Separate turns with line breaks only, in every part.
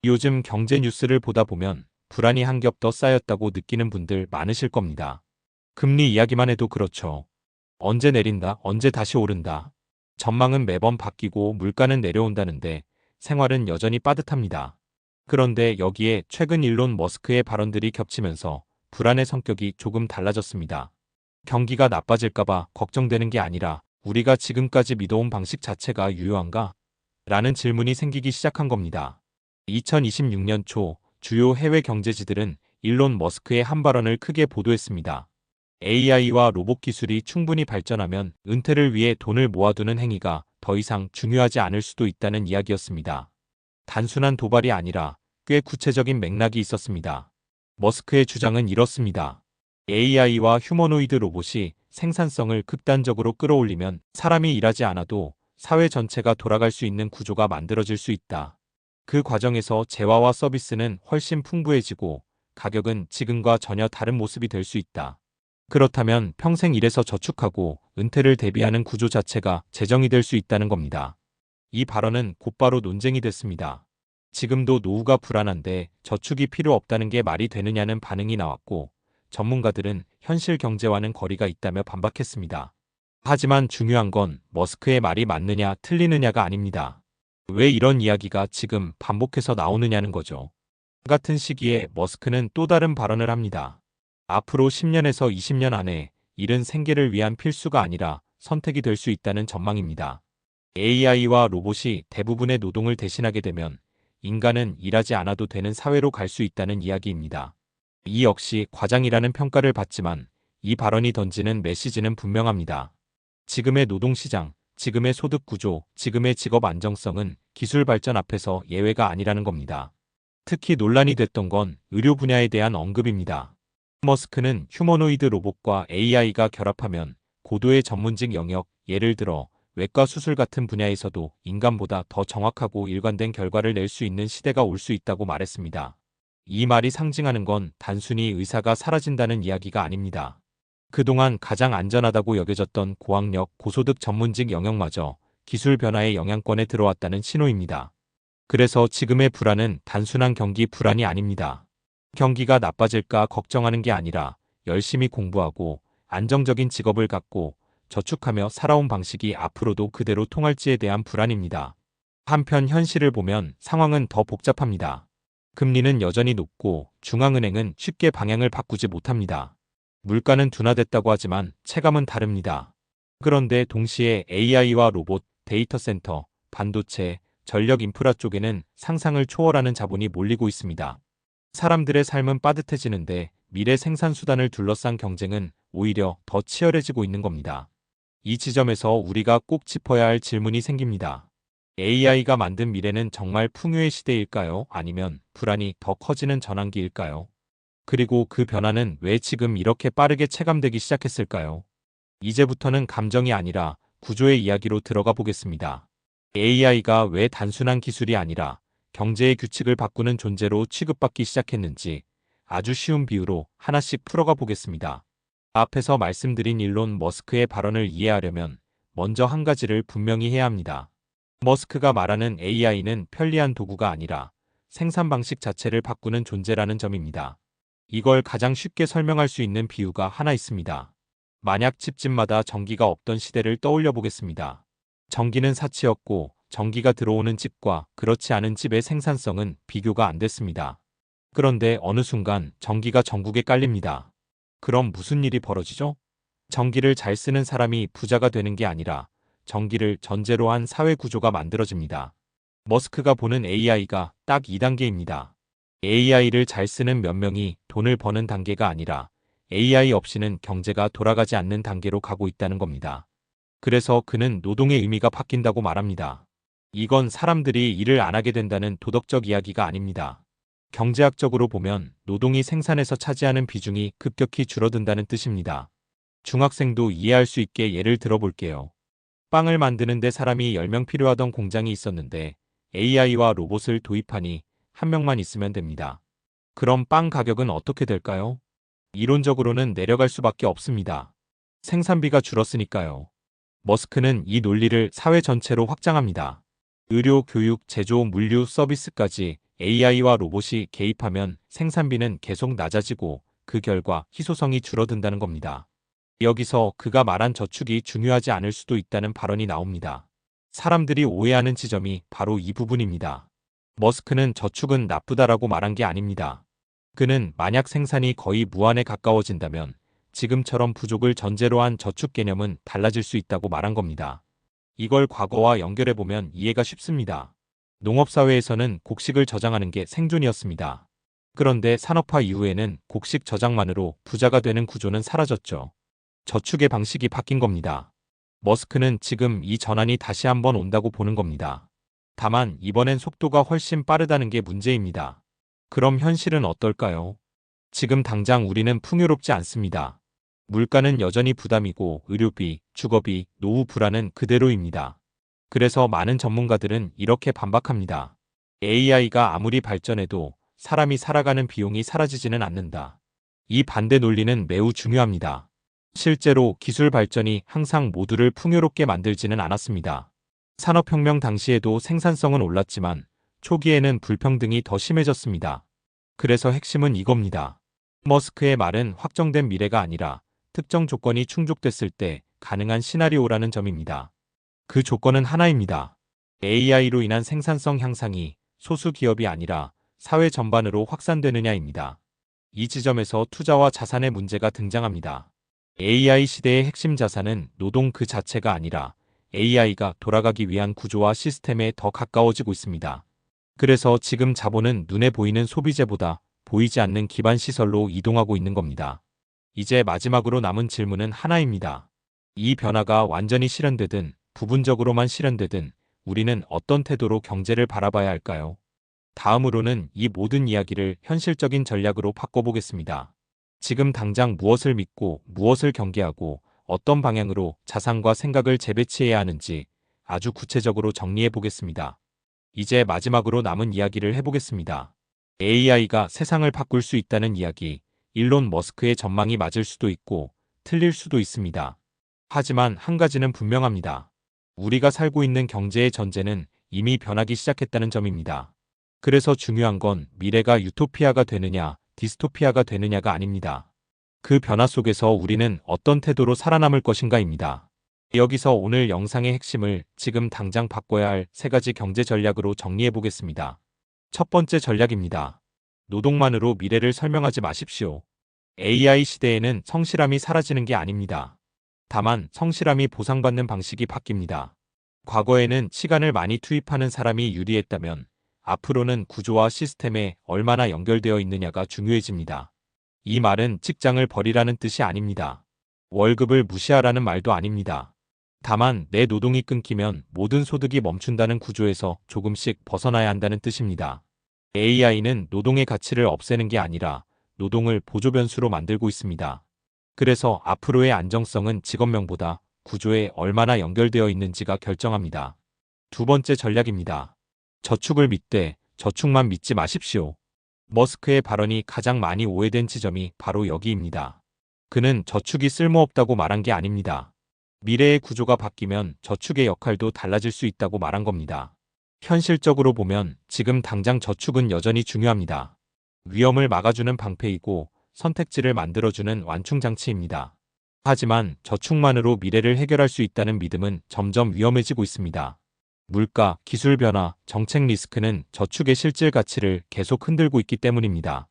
요즘 경제 뉴스를 보다 보면 불안이 한 겹 더 쌓였다고 느끼는 분들 많으실 겁니다. 금리 이야기만 해도 그렇죠. 언제 내린다, 언제 다시 오른다. 전망은 매번 바뀌고 물가는 내려온다는데 생활은 여전히 빠듯합니다. 그런데 여기에 최근 일론 머스크의 발언들이 겹치면서 불안의 성격이 조금 달라졌습니다. 경기가 나빠질까봐 걱정되는 게 아니라 우리가 지금까지 믿어온 방식 자체가 유효한가? 라는 질문이 생기기 시작한 겁니다. 2026년 초 주요 해외 경제지들은 일론 머스크의 한 발언을 크게 보도했습니다. AI와 로봇 기술이 충분히 발전하면 은퇴를 위해 돈을 모아두는 행위가 더 이상 중요하지 않을 수도 있다는 이야기였습니다. 단순한 도발이 아니라 꽤 구체적인 맥락이 있었습니다. 머스크의 주장은 이렇습니다. AI와 휴머노이드 로봇이 생산성을 극단적으로 끌어올리면 사람이 일하지 않아도 사회 전체가 돌아갈 수 있는 구조가 만들어질 수 있다. 그 과정에서 재화와 서비스는 훨씬 풍부해지고 가격은 지금과 전혀 다른 모습이 될 수 있다. 그렇다면 평생 일해서 저축하고 은퇴를 대비하는 구조 자체가 재정이 될 수 있다는 겁니다. 이 발언은 곧바로 논쟁이 됐습니다. 지금도 노후가 불안한데 저축이 필요 없다는 게 말이 되느냐는 반응이 나왔고, 전문가들은 현실 경제와는 거리가 있다며 반박했습니다. 하지만 중요한 건 머스크의 말이 맞느냐 틀리느냐가 아닙니다. 왜 이런 이야기가 지금 반복해서 나오느냐는 거죠. 같은 시기에 머스크는 또 다른 발언을 합니다. 앞으로 10년에서 20년 안에 일은 생계를 위한 필수가 아니라 선택이 될 수 있다는 전망입니다. AI와 로봇이 대부분의 노동을 대신하게 되면 인간은 일하지 않아도 되는 사회로 갈 수 있다는 이야기입니다. 이 역시 과장이라는 평가를 받지만 이 발언이 던지는 메시지는 분명합니다. 지금의 노동시장, 지금의 소득 구조, 지금의 직업 안정성은 기술 발전 앞에서 예외가 아니라는 겁니다. 특히 논란이 됐던 건 의료 분야에 대한 언급입니다. 머스크는 휴머노이드 로봇과 AI가 결합하면 고도의 전문직 영역, 예를 들어 외과 수술 같은 분야에서도 인간보다 더 정확하고 일관된 결과를 낼 수 있는 시대가 올 수 있다고 말했습니다. 이 말이 상징하는 건 단순히 의사가 사라진다는 이야기가 아닙니다. 그동안 가장 안전하다고 여겨졌던 고학력, 고소득 전문직 영역마저 기술 변화의 영향권에 들어왔다는 신호입니다. 그래서 지금의 불안은 단순한 경기 불안이 아닙니다. 경기가 나빠질까 걱정하는 게 아니라 열심히 공부하고 안정적인 직업을 갖고 저축하며 살아온 방식이 앞으로도 그대로 통할지에 대한 불안입니다. 한편 현실을 보면 상황은 더 복잡합니다. 금리는 여전히 높고 중앙은행은 쉽게 방향을 바꾸지 못합니다. 물가는 둔화됐다고 하지만 체감은 다릅니다. 그런데 동시에 AI와 로봇, 데이터 센터, 반도체, 전력 인프라 쪽에는 상상을 초월하는 자본이 몰리고 있습니다. 사람들의 삶은 빠듯해지는데 미래 생산 수단을 둘러싼 경쟁은 오히려 더 치열해지고 있는 겁니다. 이 지점에서 우리가 꼭 짚어야 할 질문이 생깁니다. AI가 만든 미래는 정말 풍요의 시대일까요? 아니면 불안이 더 커지는 전환기일까요? 그리고 그 변화는 왜 지금 이렇게 빠르게 체감되기 시작했을까요? 이제부터는 감정이 아니라 구조의 이야기로 들어가 보겠습니다. AI가 왜 단순한 기술이 아니라 경제의 규칙을 바꾸는 존재로 취급받기 시작했는지 아주 쉬운 비유로 하나씩 풀어가 보겠습니다. 앞에서 말씀드린 일론 머스크의 발언을 이해하려면 먼저 한 가지를 분명히 해야 합니다. 머스크가 말하는 AI는 편리한 도구가 아니라 생산 방식 자체를 바꾸는 존재라는 점입니다. 이걸 가장 쉽게 설명할 수 있는 비유가 하나 있습니다. 만약 집집마다 전기가 없던 시대를 떠올려 보겠습니다. 전기는 사치였고 전기가 들어오는 집과 그렇지 않은 집의 생산성은 비교가 안 됐습니다. 그런데 어느 순간 전기가 전국에 깔립니다. 그럼 무슨 일이 벌어지죠? 전기를 잘 쓰는 사람이 부자가 되는 게 아니라 전기를 전제로 한 사회 구조가 만들어집니다. 머스크가 보는 AI가 딱 2단계입니다. AI를 잘 쓰는 몇 명이 돈을 버는 단계가 아니라 AI 없이는 경제가 돌아가지 않는 단계로 가고 있다는 겁니다. 그래서 그는 노동의 의미가 바뀐다고 말합니다. 이건 사람들이 일을 안 하게 된다는 도덕적 이야기가 아닙니다. 경제학적으로 보면 노동이 생산에서 차지하는 비중이 급격히 줄어든다는 뜻입니다. 중학생도 이해할 수 있게 예를 들어볼게요. 빵을 만드는데 사람이 10명 필요하던 공장이 있었는데 AI와 로봇을 도입하니 1명만 있으면 됩니다. 그럼 빵 가격은 어떻게 될까요? 이론적으로는 내려갈 수밖에 없습니다. 생산비가 줄었으니까요. 머스크는 이 논리를 사회 전체로 확장합니다. 의료, 교육, 제조, 물류, 서비스까지 AI와 로봇이 개입하면 생산비는 계속 낮아지고 그 결과 희소성이 줄어든다는 겁니다. 여기서 그가 말한 저축이 중요하지 않을 수도 있다는 발언이 나옵니다. 사람들이 오해하는 지점이 바로 이 부분입니다. 머스크는 저축은 나쁘다라고 말한 게 아닙니다. 그는 만약 생산이 거의 무한에 가까워진다면 지금처럼 부족을 전제로 한 저축 개념은 달라질 수 있다고 말한 겁니다. 이걸 과거와 연결해보면 이해가 쉽습니다. 농업사회에서는 곡식을 저장하는 게 생존이었습니다. 그런데 산업화 이후에는 곡식 저장만으로 부자가 되는 구조는 사라졌죠. 저축의 방식이 바뀐 겁니다. 머스크는 지금 이 전환이 다시 한번 온다고 보는 겁니다. 다만 이번엔 속도가 훨씬 빠르다는 게 문제입니다. 그럼 현실은 어떨까요? 지금 당장 우리는 풍요롭지 않습니다. 물가는 여전히 부담이고 의료비, 주거비, 노후 불안은 그대로입니다. 그래서 많은 전문가들은 이렇게 반박합니다. AI가 아무리 발전해도 사람이 살아가는 비용이 사라지지는 않는다. 이 반대 논리는 매우 중요합니다. 실제로 기술 발전이 항상 모두를 풍요롭게 만들지는 않았습니다. 산업혁명 당시에도 생산성은 올랐지만 초기에는 불평등이 더 심해졌습니다. 그래서 핵심은 이겁니다. 머스크의 말은 확정된 미래가 아니라 특정 조건이 충족됐을 때 가능한 시나리오라는 점입니다. 그 조건은 하나입니다. AI로 인한 생산성 향상이 소수 기업이 아니라 사회 전반으로 확산되느냐입니다. 이 지점에서 투자와 자산의 문제가 등장합니다. AI 시대의 핵심 자산은 노동 그 자체가 아니라 AI가 돌아가기 위한 구조와 시스템에 더 가까워지고 있습니다. 그래서 지금 자본은 눈에 보이는 소비재보다 보이지 않는 기반 시설로 이동하고 있는 겁니다. 이제 마지막으로 남은 질문은 하나입니다. 이 변화가 완전히 실현되든 부분적으로만 실현되든 우리는 어떤 태도로 경제를 바라봐야 할까요? 다음으로는 이 모든 이야기를 현실적인 전략으로 바꿔보겠습니다. 지금 당장 무엇을 믿고 무엇을 경계하고 어떤 방향으로 자산과 생각을 재배치해야 하는지 아주 구체적으로 정리해 보겠습니다. 이제 마지막으로 남은 이야기를 해보겠습니다. AI가 세상을 바꿀 수 있다는 이야기, 일론 머스크의 전망이 맞을 수도 있고 틀릴 수도 있습니다. 하지만 한 가지는 분명합니다. 우리가 살고 있는 경제의 전제는 이미 변하기 시작했다는 점입니다. 그래서 중요한 건 미래가 유토피아가 되느냐, 디스토피아가 되느냐가 아닙니다. 그 변화 속에서 우리는 어떤 태도로 살아남을 것인가입니다. 여기서 오늘 영상의 핵심을 지금 당장 바꿔야 할 3가지 경제 전략으로 정리해 보겠습니다. 첫 번째 전략입니다. 노동만으로 미래를 설명하지 마십시오. AI 시대에는 성실함이 사라지는 게 아닙니다. 다만 성실함이 보상받는 방식이 바뀝니다. 과거에는 시간을 많이 투입하는 사람이 유리했다면 앞으로는 구조와 시스템에 얼마나 연결되어 있느냐가 중요해집니다. 이 말은 직장을 버리라는 뜻이 아닙니다. 월급을 무시하라는 말도 아닙니다. 다만 내 노동이 끊기면 모든 소득이 멈춘다는 구조에서 조금씩 벗어나야 한다는 뜻입니다. AI는 노동의 가치를 없애는 게 아니라 노동을 보조 변수로 만들고 있습니다. 그래서 앞으로의 안정성은 직업명보다 구조에 얼마나 연결되어 있는지가 결정합니다. 두 번째 전략입니다. 저축을 믿되 저축만 믿지 마십시오. 머스크의 발언이 가장 많이 오해된 지점이 바로 여기입니다. 그는 저축이 쓸모없다고 말한 게 아닙니다. 미래의 구조가 바뀌면 저축의 역할도 달라질 수 있다고 말한 겁니다. 현실적으로 보면 지금 당장 저축은 여전히 중요합니다. 위험을 막아주는 방패이고 선택지를 만들어주는 완충장치입니다. 하지만 저축만으로 미래를 해결할 수 있다는 믿음은 점점 위험해지고 있습니다. 물가, 기술 변화, 정책 리스크는 저축의 실질 가치를 계속 흔들고 있기 때문입니다.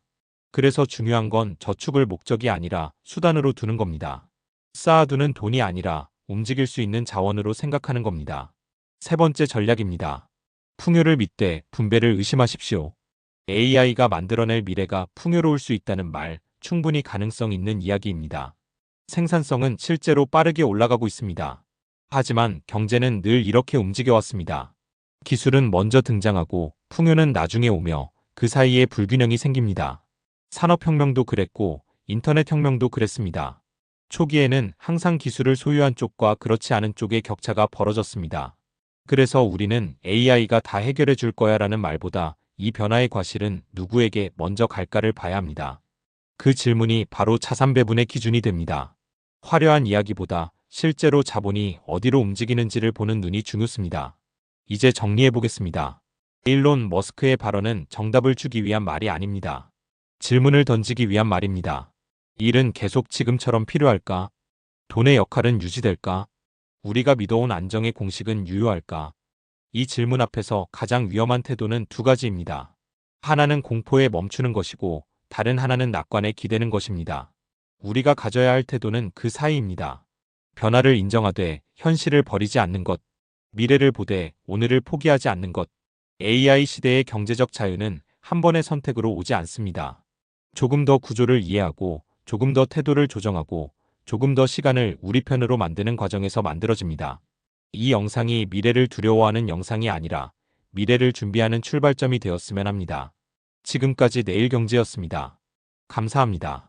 그래서 중요한 건 저축을 목적이 아니라 수단으로 두는 겁니다. 쌓아두는 돈이 아니라 움직일 수 있는 자원으로 생각하는 겁니다. 세 번째 전략입니다. 풍요를 믿되 분배를 의심하십시오. AI가 만들어낼 미래가 풍요로울 수 있다는 말, 충분히 가능성 있는 이야기입니다. 생산성은 실제로 빠르게 올라가고 있습니다. 하지만 경제는 늘 이렇게 움직여왔습니다. 기술은 먼저 등장하고 풍요는 나중에 오며 그 사이에 불균형이 생깁니다. 산업혁명도 그랬고 인터넷혁명도 그랬습니다. 초기에는 항상 기술을 소유한 쪽과 그렇지 않은 쪽의 격차가 벌어졌습니다. 그래서 우리는 AI가 다 해결해 줄 거야라는 말보다 이 변화의 과실은 누구에게 먼저 갈까를 봐야 합니다. 그 질문이 바로 자산 배분의 기준이 됩니다. 화려한 이야기보다 실제로 자본이 어디로 움직이는지를 보는 눈이 중요습니다. 이제 정리해 보겠습니다. 일론 머스크의 발언은 정답을 주기 위한 말이 아닙니다. 질문을 던지기 위한 말입니다. 일은 계속 지금처럼 필요할까? 돈의 역할은 유지될까? 우리가 믿어온 안정의 공식은 유효할까? 이 질문 앞에서 가장 위험한 태도는 두 가지입니다. 하나는 공포에 멈추는 것이고 다른 하나는 낙관에 기대는 것입니다. 우리가 가져야 할 태도는 그 사이입니다. 변화를 인정하되 현실을 버리지 않는 것, 미래를 보되 오늘을 포기하지 않는 것. AI 시대의 경제적 자유는 한 번의 선택으로 오지 않습니다. 조금 더 구조를 이해하고 조금 더 태도를 조정하고 조금 더 시간을 우리 편으로 만드는 과정에서 만들어집니다. 이 영상이 미래를 두려워하는 영상이 아니라 미래를 준비하는 출발점이 되었으면 합니다. 지금까지 내일경제였습니다. 감사합니다.